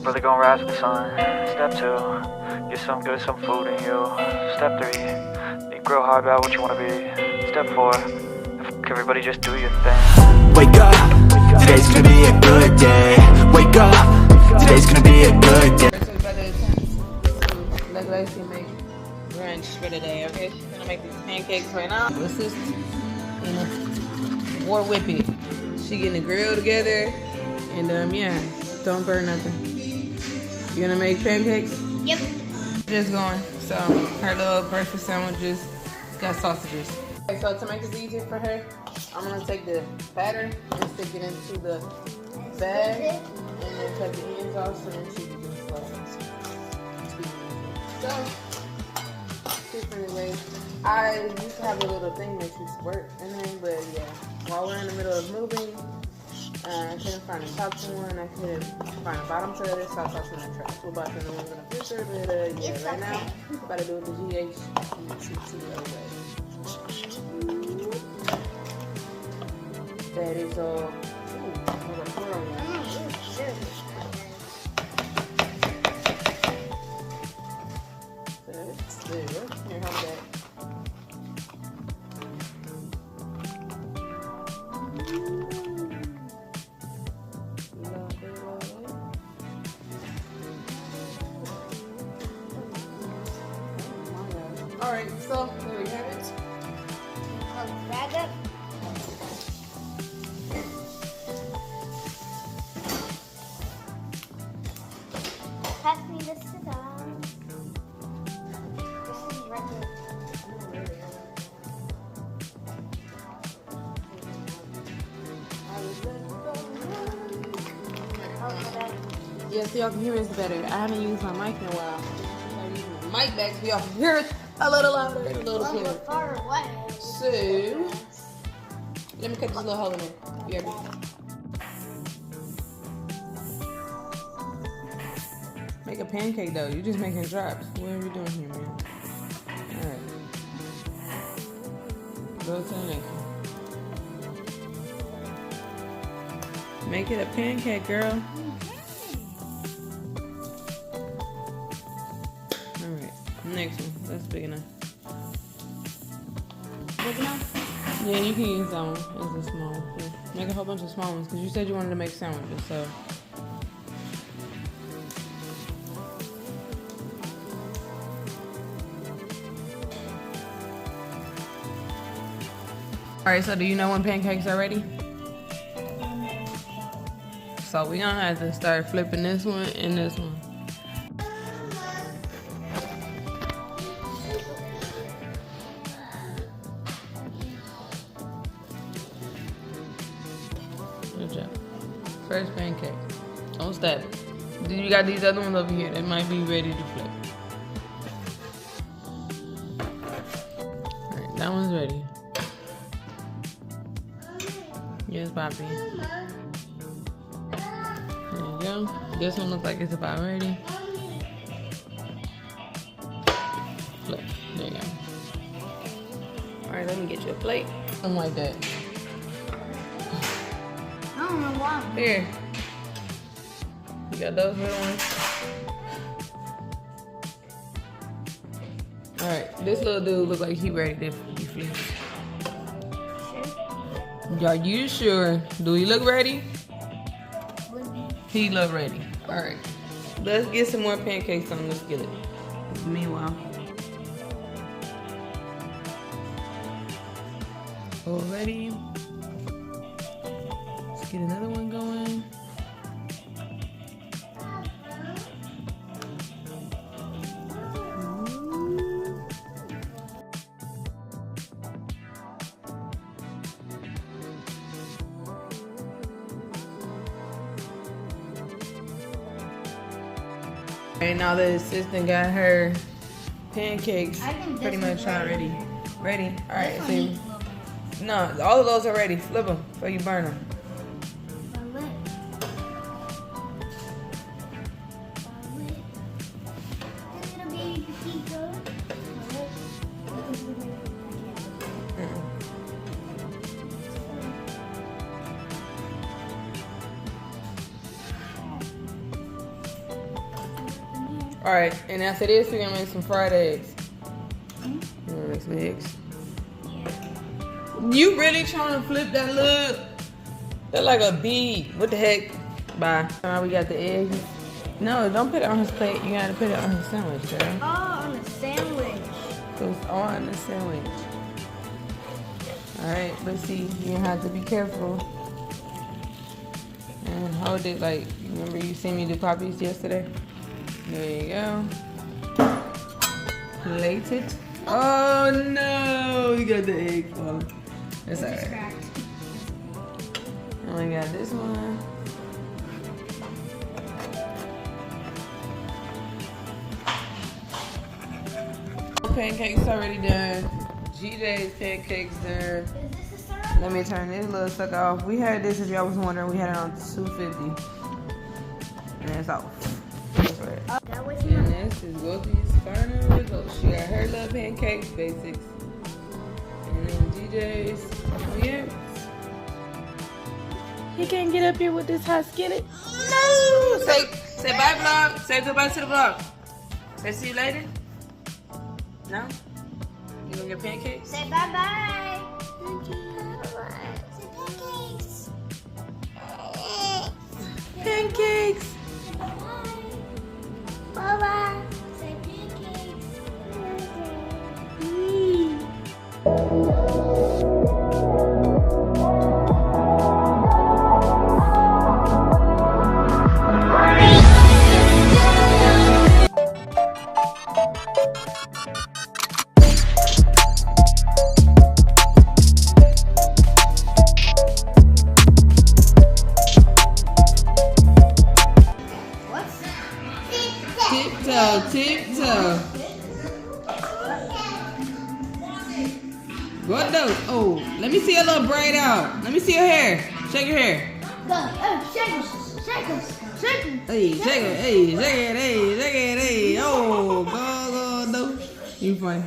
brother gonna rise with the sun. Step 2, get some food in you. Step 3, you grow hard about what you wanna be. Step 4, everybody just do your thing. Wake up, today's gonna be a good day. Wake up, today's gonna be a good day. So about to attempt like Lacey make brunch for today, okay? She's gonna make these pancakes right now. Assist and war whip it. She getting the grill together and yeah, don't burn nothing. You gonna make pancakes? Yep. Just going. So her little breakfast sandwiches got sausages. Okay, so to make this easier for her, I'm gonna take the batter and stick it into the bag and then cut the ends off so then she can just so different ways. I used to have a little thing that you squirt in there, but yeah, while we're in the middle of moving, I couldn't find the top to one. I couldn't find the bottom to it, so I tossed it in the trash. We're about to know one's in the freezer, but yeah, right now we're about to do it the GHTTO way. That is all. There you go. Here, hold that. Alright, so there we have it. Bag up. Pass me the scissors. This is right here. Yeah, so y'all can hear us better. I haven't used my mic in a while. I'm using my mic back so y'all can hear us a little louder and a little clearer. Far away. So, let me cut this little hole in there. You hear me? Make a pancake though. You're just making drops. What are we doing here, man? Alright. Go to the next one. Make it a pancake, girl. Alright, next one. That's big enough. Big enough? Yeah, you can use that one as a small one. Yeah. Make a whole bunch of small ones because you said you wanted to make sandwiches, so. Alright, so do you know when pancakes are ready? So we're gonna have to start flipping this one and this one. Good job. First pancake. Don't stab it. You got these other ones over here that might be ready to flip. Alright, that one's ready. Yes, Poppy. There you go. This one looks like it's about ready. Flip. There you go. Alright, let me get you a plate. Something like that. I don't know why. Here. You got those little ones. Alright, this little dude looks like he ready to be flipped. Are you sure? Do he look ready? He look ready. Alright. Let's get some more pancakes on this skillet. Meanwhile. Already. Let's get another one going. Alright, now the assistant got her pancakes pretty much already ready. Alright, see. No, all of those are ready. Flip them so you burn them. All right, and after this, we're gonna make some fried eggs. You wanna make some eggs? You really trying to flip that look? That's like a bead. What the heck? Bye. All right, we got the eggs. No, don't put it on his plate. You gotta put it on his sandwich, girl. Oh, on a sandwich. So it's on the sandwich. All right, let's see. You have to be careful and hold it like. Remember, you seen me do poppies yesterday? There you go. Plate it. Oh no, you got the egg falling. That's alright. Only got this one. Pancakes already done. GJ's pancakes done. Is this a syrup? Let me turn this little sucker off. We had this, if y'all was wondering, we had it on 250. And it's off. That's right. That was And this is Wiltie's final results. She got her little pancakes basics. And then GJ's. Oh yeah. He can't get up here with this hot skillet. No! Say bye vlog. Say goodbye to the vlog. Say see you later. No? You gonna get pancakes? Say bye-bye. Say pancakes. Pancakes! Bye-bye. Say pancakes. Tiptoe. What those? Oh, let me see your little braid out. Let me see your hair. Shake your hair. Go. Oh, shake it. Shake it. Shake it. Hey, shake it. Hey, shake it. Hey, shake it. Hey. Oh, go. You funny.